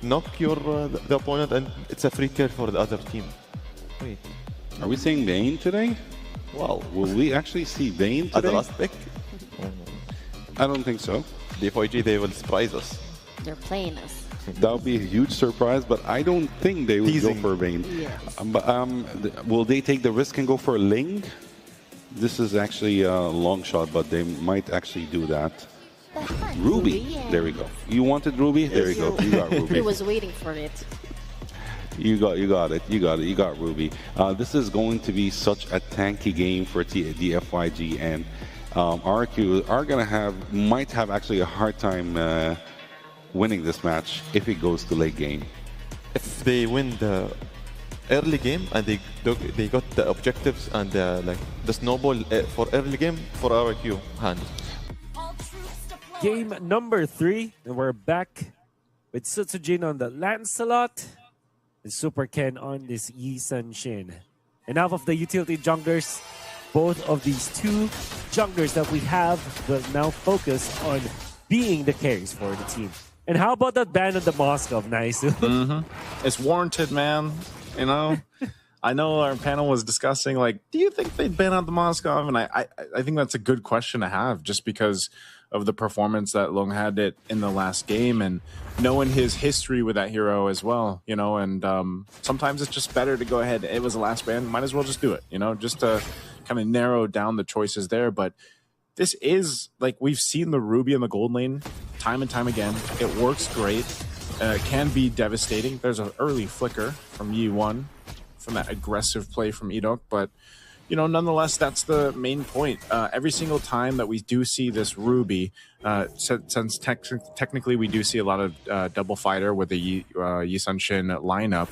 knock your the opponent, and it's a free kill for the other team. Wait. Are we saying Bane today? Wow. Will we actually see Bane At the today? last pick, I don't think so. the FYG, they will surprise us. They're playing us. That would be a huge surprise, but I don't think they would Teasing. go for Bane. Yes. Will they take the risk and go for Ling? This is actually a long shot, but they might actually do that. Ruby. Yeah. There we go. You wanted Ruby? There you go. You got Ruby. He was waiting for it. You got it. You got Ruby. This is going to be such a tanky game for the FYG, and RRQ are might have actually a hard time winning this match if it goes to late game. If they win the early game and they got the objectives and like the snowball for early game for RRQ hand. Game number 3, and we're back with Sutsujin on the Lancelot and Super Ken on this Yi Sun Shin. Enough of the utility junglers. Both of these two junglers that we have will now focus on being the carries for the team. And how about that ban on the Moskov? Nice. It's warranted, man. You know, I know our panel was discussing, like, do you think they'd ban out the Moskov? And I think that's a good question to have, just because of the performance that Long had it in the last game, and knowing his history with that hero as well, you know, and sometimes it's just better to go ahead. It was the last ban, might as well just do it, you know, just to kind of narrow down the choices there. But this is, like, we've seen the Ruby in the gold lane time and time again. It works great. Can be devastating. There's an early flicker from Yi1 from that aggressive play from Edok, but you know, nonetheless, that's the main point. Every single time that we do see this Ruby, since technically we do see a lot of double fighter with the Yi Sun Shin lineup,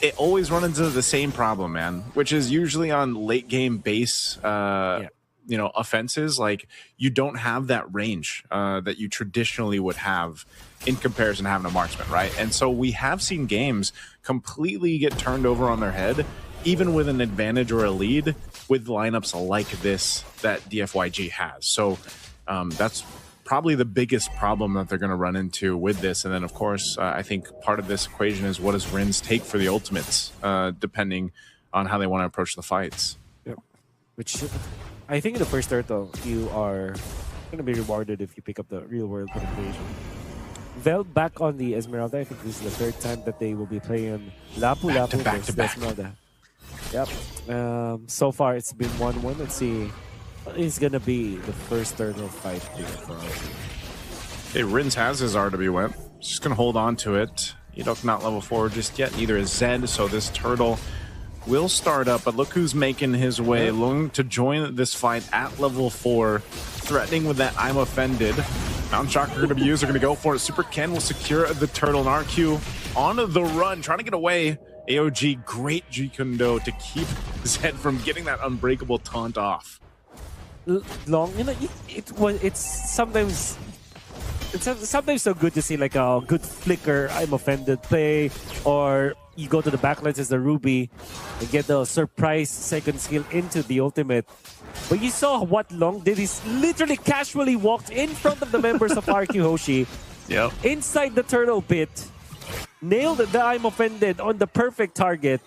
it always runs into the same problem, man, which is usually on late game base, you know, offenses. Like, you don't have that range that you traditionally would have in comparison to having a marksman, right? And so we have seen games completely get turned over on their head, even with an advantage or a lead, with lineups like this that DFYG has. So that's probably the biggest problem that they're going to run into with this. And then, of course, I think part of this equation is, what does Rins take for the ultimates, depending on how they want to approach the fights. Yep. Which I think in the first turtle, you are going to be rewarded if you pick up the real-world penetration. Vel back on the Esmeralda. I think this is the third time that they will be playing Lapu Lapu versus the Esmeralda. Yep. So far, it's been 1-1. Let's see what is going to be the first turtle fight here for us. Hey, Rins has his RWM. Just going to hold on to it. Edok not level 4 just yet. Neither is Zed. So this turtle will start up. But look who's making his way along to join this fight at level 4. Threatening with that I'm offended. Mountain Shocker going to be used. They're going to go for it. Super Ken will secure the turtle. And RQ on the run, trying to get away. AOG, great G-Kundo to keep Zed from getting that unbreakable taunt off. Long, you know, it's sometimes so good to see like a good flicker, I'm offended play, or you go to the backlines as the Ruby and get the surprise second skill into the ultimate. But you saw what Long did. He's literally casually walked in front of the members of RRQ Hoshi, inside the turtle pit, nailed the I'm offended on the perfect target.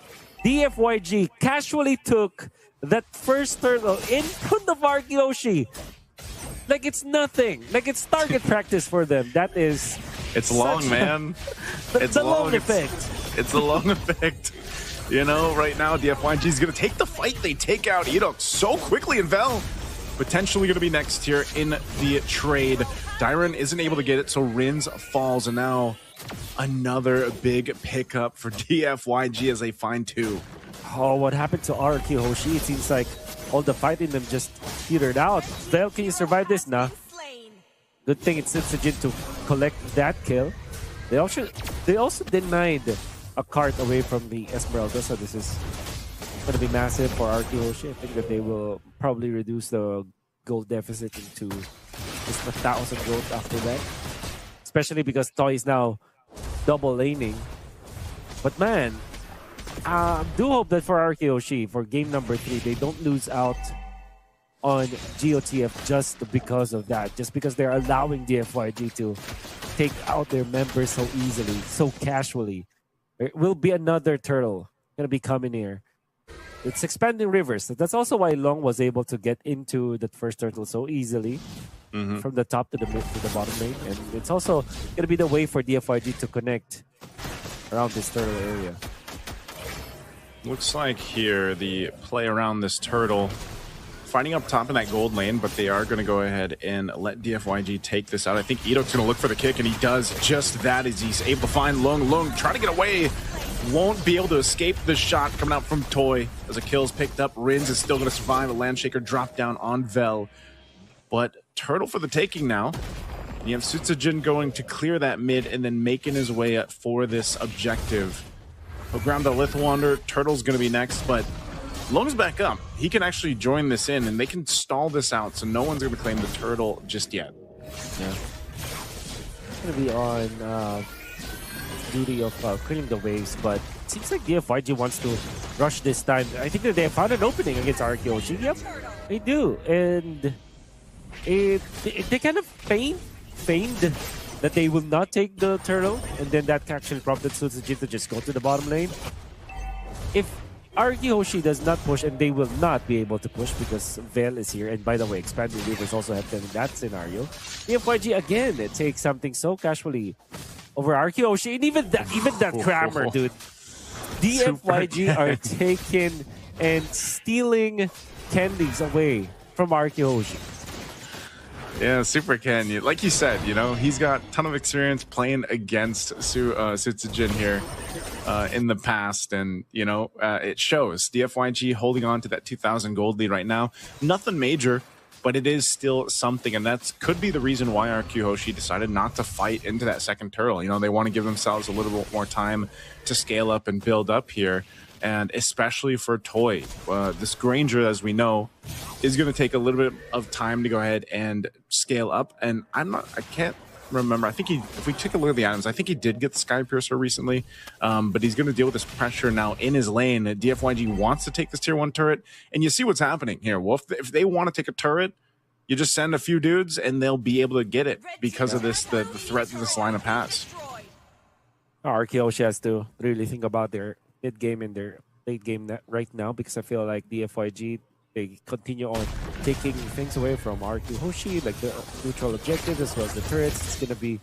DFYG casually took that first turtle in front of RRQ Hoshi. Like it's nothing. Like it's target practice for them. That is... It's long, man. It's the long effect. It's the long effect. You know, right now, DFYG is going to take the fight. They take out Edok so quickly, and Vel potentially going to be next here in the trade. Dyron isn't able to get it, so Rins falls, and now another big pickup for DFYG as they find 2. Oh, what happened to RRQ Hoshi? It seems like all the fight in them just petered out. Vel, can you survive this? Nah. Good thing it's Sitsujin to collect that kill. They also denied a cart away from the Esmeralda, so this is going to be massive for RRQ Hoshi. I think that they will probably reduce the gold deficit into just 1,000 gold after that. Especially because Toy is now double laning. But man, I do hope that for RRQ Hoshi, for game number 3, they don't lose out on GOTF just because of that, just because they're allowing the FYG to take out their members so easily, so casually. There will be another turtle gonna be coming here. It's expanding rivers. That's also why Long was able to get into that first turtle so easily from the top to the mid to the bottom lane, and it's also gonna be the way for DFYG to connect around this turtle area. Looks like here the play around this turtle, fighting up top in that gold lane, but they are going to go ahead and let DFYG take this out. I think Edok's going to look for the kick, and he does just that as he's able to find Lung. Lung trying to get away, won't be able to escape the shot coming out from Toy. As a kill's picked up, Rins is still going to survive. A Landshaker drop down on Vel. But turtle for the taking now. You have Sutsujin going to clear that mid and then making his way up for this objective. He'll ground the Lithuander. Turtle's going to be next, but Lung's back up. He can actually join this in, and they can stall this out, so no one's going to claim the turtle just yet. Yeah. It's going to be on duty of clearing the waves, but it seems like DFYG wants to rush this time. I think that they found an opening against RRQ Hoshi. Yep, they do. And they kind of feigned that they will not take the turtle, and then that actually prompted Sutsujin to just go to the bottom lane. If RRQ Hoshi does not push, and they will not be able to push because Vel is here, and by the way, Expanding Rivers also have them in that scenario. DFYG again, it takes something so casually over RRQ Hoshi, and even that Crammer, dude. DFYG are taking and stealing candies away from RRQ Hoshi. Yeah, Super Ken, like you said, you know, he's got a ton of experience playing against Sutsujin here in the past, and, you know, it shows. DFYG holding on to that 2,000 gold lead right now. Nothing major, but it is still something, and that could be the reason why RRQ Hoshi decided not to fight into that second turtle. You know, they want to give themselves a little bit more time to scale up and build up here. And especially for Toy, this Granger, as we know, is going to take a little bit of time to go ahead and scale up. And I can't remember. I think if we take a look at the items, I think he did get the Sky Piercer recently, but he's going to deal with this pressure now in his lane. DFYG wants to take this tier 1 turret, and you see what's happening here. Well, if they want to take a turret, you just send a few dudes, and they'll be able to get it because of this the threat that this lineup has. RRQ Hoshi has to really think about their mid game and their late game right now, because I feel like DFYG, they continue on taking things away from RRQ Hoshi, like the neutral objective as well as the turrets. It's going to be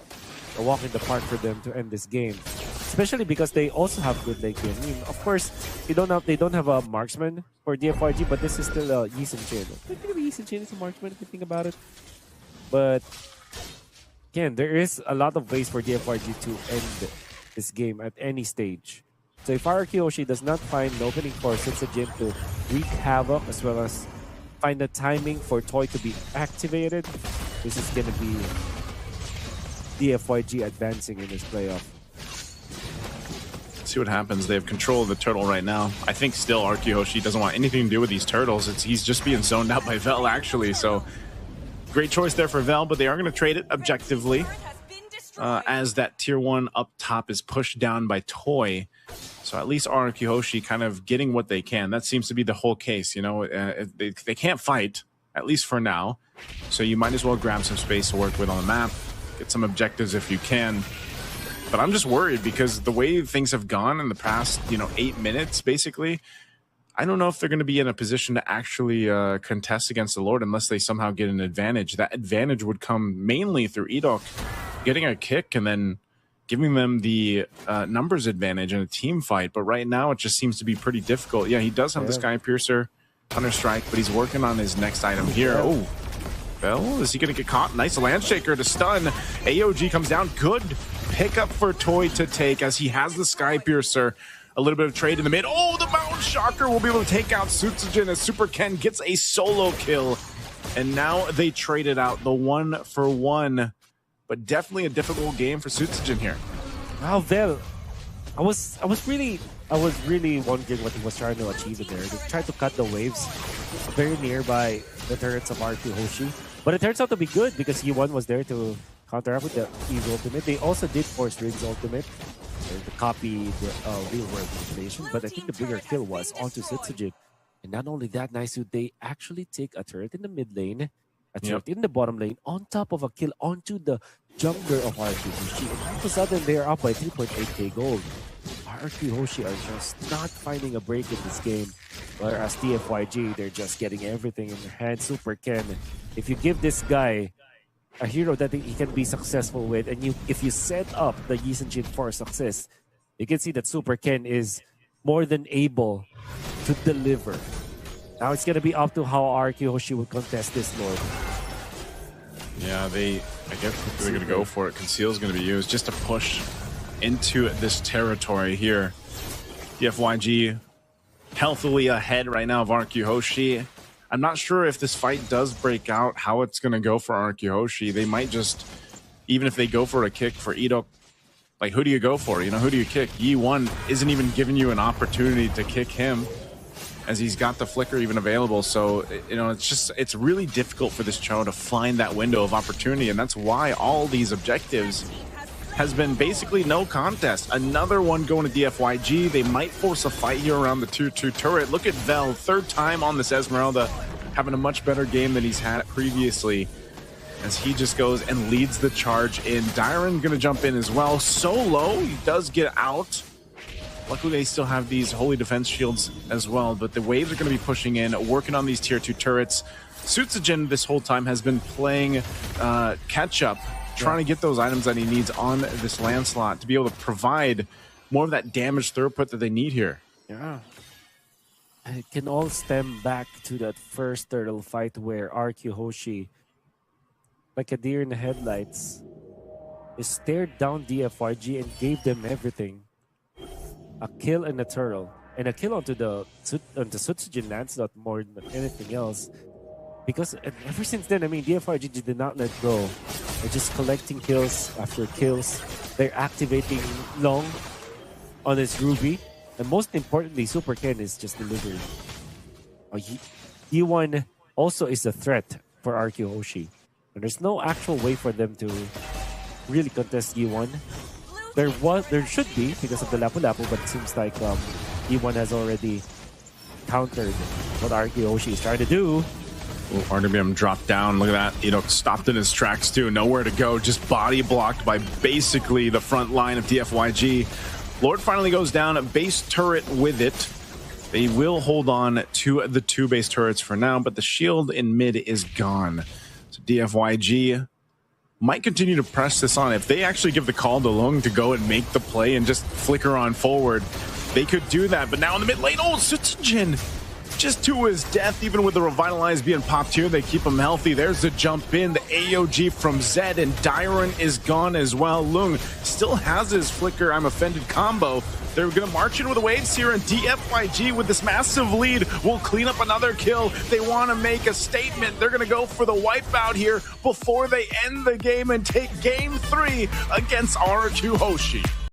a walk in the park for them to end this game, especially because they also have good late game. I mean, of course, they don't have a marksman for DFYG, but this is still a Yi Sun-Shin. I think Yi Sun-Shin is a marksman if you think about it. But again, there is a lot of ways for DFYG to end this game at any stage. So if RRQ Hoshi does not find an opening for Sutsujin to wreak havoc, as well as find the timing for Toy to be activated, this is going to be DFYG advancing in this playoff. See what happens. They have control of the turtle right now. I think still RRQ Hoshi doesn't want anything to do with these turtles. He's just being zoned out by Vel, actually. So great choice there for Vel, but they are going to trade it objectively as that tier 1 up top is pushed down by Toy. So at least RRQ Hoshi kind of getting what they can. That seems to be the whole case. You know, they can't fight, at least for now. So you might as well grab some space to work with on the map. Get some objectives if you can. But I'm just worried because the way things have gone in the past, 8 minutes, basically, I don't know if they're going to be in a position to actually contest against the Lord unless they somehow get an advantage. That advantage would come mainly through Edok getting a kick and then giving them the numbers advantage in a team fight. But right now, it just seems to be pretty difficult. Yeah, he does have the Sky Piercer, Thunder Strike, but he's working on his next item here. Oh, Vel, is he going to get caught? Nice Landshaker to stun. AOG comes down. Good pickup for Toy to take as he has the Sky Piercer. A little bit of trade in the mid. Oh, the Mountain Shocker will be able to take out Sutsujin as Super Ken gets a solo kill. And now they traded out the 1-for-1. But definitely a difficult game for Sutsujin here. Wow, Vel, I was really wondering what he was trying to achieve in there. They tried to cut the waves very nearby the turrets of RRQ Hoshi, but it turns out to be good because E1 was there to counteract with the E's ultimate. They also did force Rin's ultimate to copy the real world manipulation, but I think the bigger kill was onto Sutsujin. And not only that, Naisu, they actually take a turret in the mid lane, a turret in the bottom lane, on top of a kill onto the jungler of RRQ Hoshi. And all of a sudden, they're up by 3.8k gold. RRQ Hoshi are just not finding a break in this game. Whereas TFYG, they're just getting everything in their hand. Super Ken, if you give this guy a hero that he can be successful with, and if you set up the Yi Sun Jin for success, you can see that Super Ken is more than able to deliver. Now it's going to be up to how RRQ Hoshi will contest this, Lord. Yeah, I guess they're going to go for it. Conceal is going to be used just to push into this territory here. TFYG healthily ahead right now of RRQ Hoshi. I'm not sure if this fight does break out, how it's going to go for RRQ Hoshi. They might just, even if they go for a kick for Idok, like, who do you go for? You know, who do you kick? Yi1 isn't even giving you an opportunity to kick him, as he's got the flicker even available. So, you know, it's really difficult for this Cho to find that window of opportunity, and that's why all these objectives has been basically no contest. Another one going to DFYG. They might force a fight here around the 2-2 turret. Look at Vel, third time on this Esmeralda, having a much better game than he's had previously, as he just goes and leads the charge in. Diren gonna jump in as well. Solo, he does get out. Luckily, they still have these holy defense shields as well, but the waves are going to be pushing in, working on these tier 2 turrets. Sutsujin this whole time has been playing catch-up, trying to get those items that he needs on this land slot to be able to provide more of that damage throughput that they need here. Yeah. And it can all stem back to that first turtle fight where RRQ Hoshi, like a deer in the headlights, stared down DFYG and gave them everything. A kill and a turtle, and a kill onto the Sutsujin Lancelot more than anything else. Because ever since then, I mean, DFRG did not let go. They're just collecting kills after kills. They're activating Long on his Ruby. And most importantly, Super Ken is just delivering. Yi1 also is a threat for RRQ Hoshi. And there's no actual way for them to really contest Yi1. There should be because of the Lapu-Lapu, but it seems like Yi1 has already countered what RRQ Hoshi is trying to do. RWM dropped down. Look at that. You know, stopped in his tracks too. Nowhere to go. Just body blocked by basically the front line of DFYG. Lord finally goes down. A base turret with it. They will hold on to the 2 base turrets for now, but the shield in mid is gone. So DFYG might continue to press this on. If they actually give the call to Lung to go and make the play and just flicker on forward, they could do that. But now in the mid lane, oh, Sutsujin just to his death, even with the Revitalize being popped here. They keep him healthy. There's the jump in, the AOG from Zed, and Diren is gone as well. Lung still has his flicker, I'm offended combo. They're going to march in with the waves here, and DFYG with this massive lead will clean up another kill. They want to make a statement. They're going to go for the wipeout here before they end the game and take game 3 against RRQ Hoshi.